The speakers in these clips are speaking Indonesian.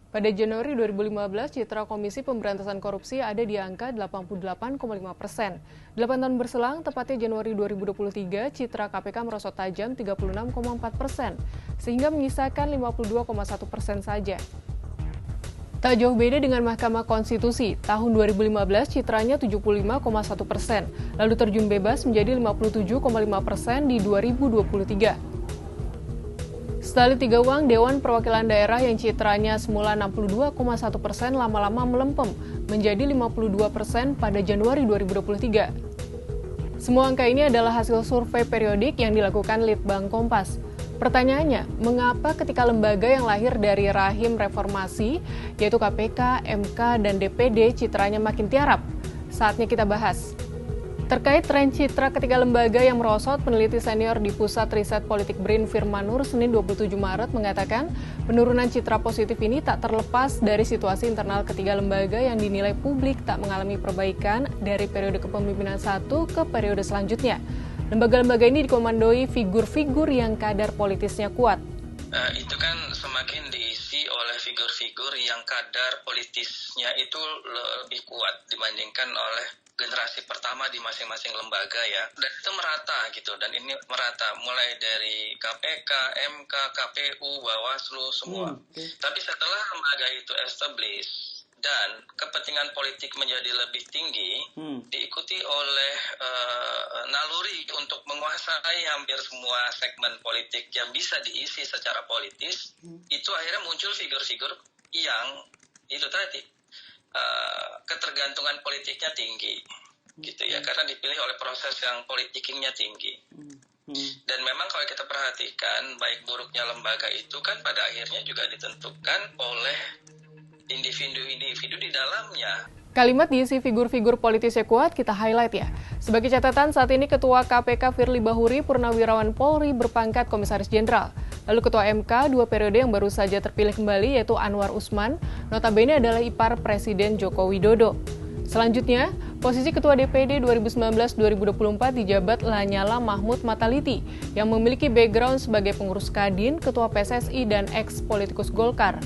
Pada Januari 2015, citra Komisi Pemberantasan Korupsi ada di angka 88,5%. 8 tahun berselang, tepatnya Januari 2023, citra KPK merosot tajam 36,4%, sehingga menyisakan 52,1% saja. Tak jauh beda dengan Mahkamah Konstitusi, tahun 2015 citranya 75,1%, lalu terjun bebas menjadi 57,5% di 2023. Setelah tiga uang, Dewan Perwakilan Daerah yang citranya semula 62,1% lama-lama melempem menjadi 52% pada Januari 2023. Semua angka ini adalah hasil survei periodik yang dilakukan Litbang Kompas. Pertanyaannya, mengapa ketika lembaga yang lahir dari rahim reformasi, yaitu KPK, MK, dan DPD, citranya makin tiarap? Saatnya kita bahas. Terkait tren citra ketiga lembaga yang merosot, peneliti senior di Pusat Riset Politik BRIN Firmanur Senin 27 Maret mengatakan penurunan citra positif ini tak terlepas dari situasi internal ketiga lembaga yang dinilai publik tak mengalami perbaikan dari periode kepemimpinan satu ke periode selanjutnya. Lembaga-lembaga ini dikomandoi figur-figur yang kadar politisnya kuat. Itu kan semakin diisi oleh figur-figur yang kadar politisnya itu lebih kuat dibandingkan oleh generasi pertama di masing-masing lembaga ya. Dan itu merata gitu, dan ini merata mulai dari KPK, MK, KPU, Bawaslu semua. Tapi setelah lembaga itu established dan kepentingan politik menjadi lebih tinggi, diikuti oleh naluri untuk menguasai hampir semua segmen politik yang bisa diisi secara politis, itu akhirnya muncul figur-figur yang itu tadi ketergantungan politiknya tinggi, gitu ya, karena dipilih oleh proses yang politikingnya tinggi. Dan memang kalau kita perhatikan baik buruknya lembaga itu kan pada akhirnya juga ditentukan oleh individu-individu di dalamnya. Kalimat diisi figur-figur politisnya kuat kita highlight ya. Sebagai catatan, saat ini Ketua KPK Firly Bahuri Purnawirawan Polri berpangkat Komisaris Jenderal. Lalu Ketua MK 2 periode yang baru saja terpilih kembali yaitu Anwar Usman, notabene adalah ipar Presiden Joko Widodo. Selanjutnya, posisi Ketua DPD 2019-2024 dijabat Lanyala Mahmud Mataliti yang memiliki background sebagai pengurus Kadin, Ketua PSSI, dan ex-politikus Golkar.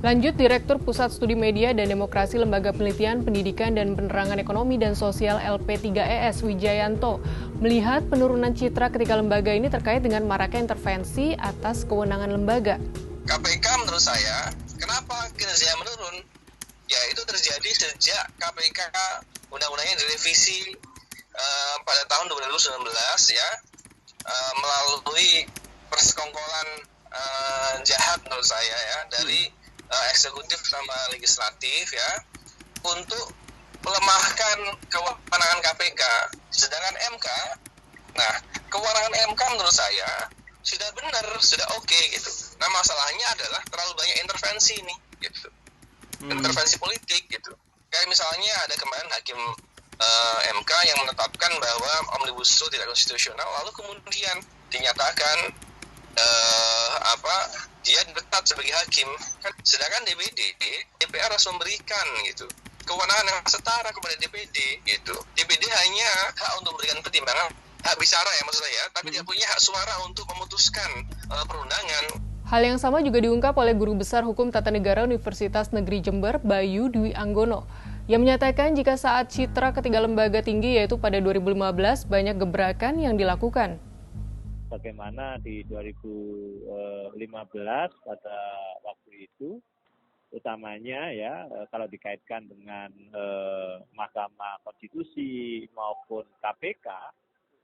Lanjut, Direktur Pusat Studi Media dan Demokrasi Lembaga Penelitian, Pendidikan, dan Penerangan Ekonomi dan Sosial LP3ES Wijayanto melihat penurunan citra ketiga lembaga ini terkait dengan maraknya intervensi atas kewenangan lembaga. KPK menurut saya, kenapa kinerjanya menurun? Ya itu terjadi sejak KPK undang-undangnya direvisi pada tahun 2019 ya, melalui persekongkolan jahat menurut saya ya dari eksekutif sama legislatif ya untuk melemahkan kewenangan KPK. Sedangkan MK, nah kewenangan MK menurut saya sudah benar, sudah oke gitu. Nah masalahnya adalah terlalu banyak intervensi nih gitu, intervensi politik gitu. Kayak misalnya ada kemarin hakim MK yang menetapkan bahwa Omnibus Law tidak konstitusional, lalu kemudian dinyatakan dia tetap sebagai hakim, sedangkan DPR harus memberikan gitu kewenangan yang setara kepada DPD gitu. DPD hanya hak untuk memberikan pertimbangan, hak bicara ya maksud saya, tapi tidak punya hak suara untuk memutuskan perundangan. Hal yang sama juga diungkap oleh Guru Besar Hukum Tata Negara Universitas Negeri Jember, Bayu Dwi Anggono, yang menyatakan jika saat citra ketiga lembaga tinggi yaitu pada 2015 banyak gebrakan yang dilakukan. Bagaimana di 2015 pada waktu itu, utamanya ya kalau dikaitkan dengan Mahkamah Konstitusi maupun KPK,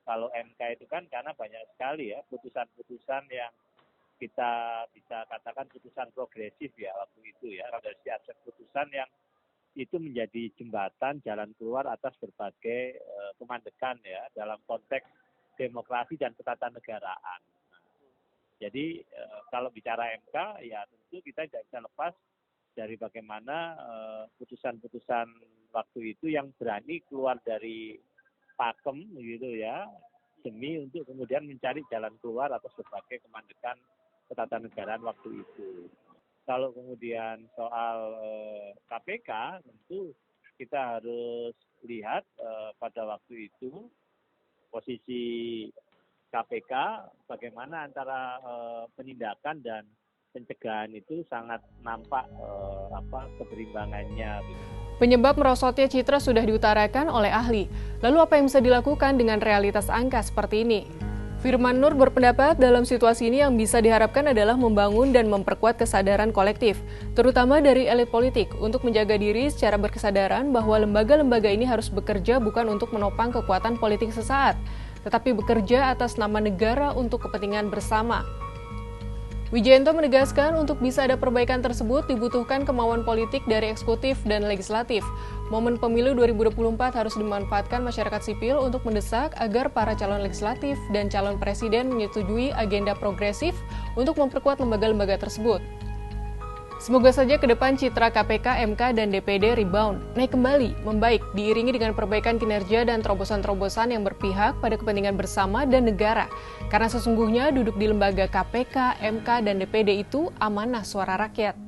kalau MK itu kan karena banyak sekali ya putusan-putusan yang kita bisa katakan putusan progresif ya waktu itu ya, ada aspek putusan yang itu menjadi jembatan jalan keluar atas berbagai kemandekan ya dalam konteks demokrasi dan ketatanegaraan. Nah, jadi kalau bicara MK ya tentu kita tidak bisa lepas dari bagaimana putusan-putusan waktu itu yang berani keluar dari pakem gitu ya demi untuk kemudian mencari jalan keluar atas berbagai kemandekan ketatanegaraan waktu itu. Kalau kemudian soal KPK tentu kita harus lihat pada waktu itu posisi KPK bagaimana antara penindakan dan pencegahan itu sangat nampak keberimbangannya. Penyebab merosotnya citra sudah diutarakan oleh ahli. Lalu apa yang bisa dilakukan dengan realitas angka seperti ini? Firman Nur berpendapat dalam situasi ini yang bisa diharapkan adalah membangun dan memperkuat kesadaran kolektif, terutama dari elit politik, untuk menjaga diri secara berkesadaran bahwa lembaga-lembaga ini harus bekerja bukan untuk menopang kekuatan politik sesaat, tetapi bekerja atas nama negara untuk kepentingan bersama. Wijayanto menegaskan untuk bisa ada perbaikan tersebut dibutuhkan kemauan politik dari eksekutif dan legislatif. Momen pemilu 2024 harus dimanfaatkan masyarakat sipil untuk mendesak agar para calon legislatif dan calon presiden menyetujui agenda progresif untuk memperkuat lembaga-lembaga tersebut. Semoga saja ke depan citra KPK, MK, dan DPD rebound, naik kembali, membaik, diiringi dengan perbaikan kinerja dan terobosan-terobosan yang berpihak pada kepentingan bersama dan negara. Karena sesungguhnya duduk di lembaga KPK, MK, dan DPD itu amanah suara rakyat.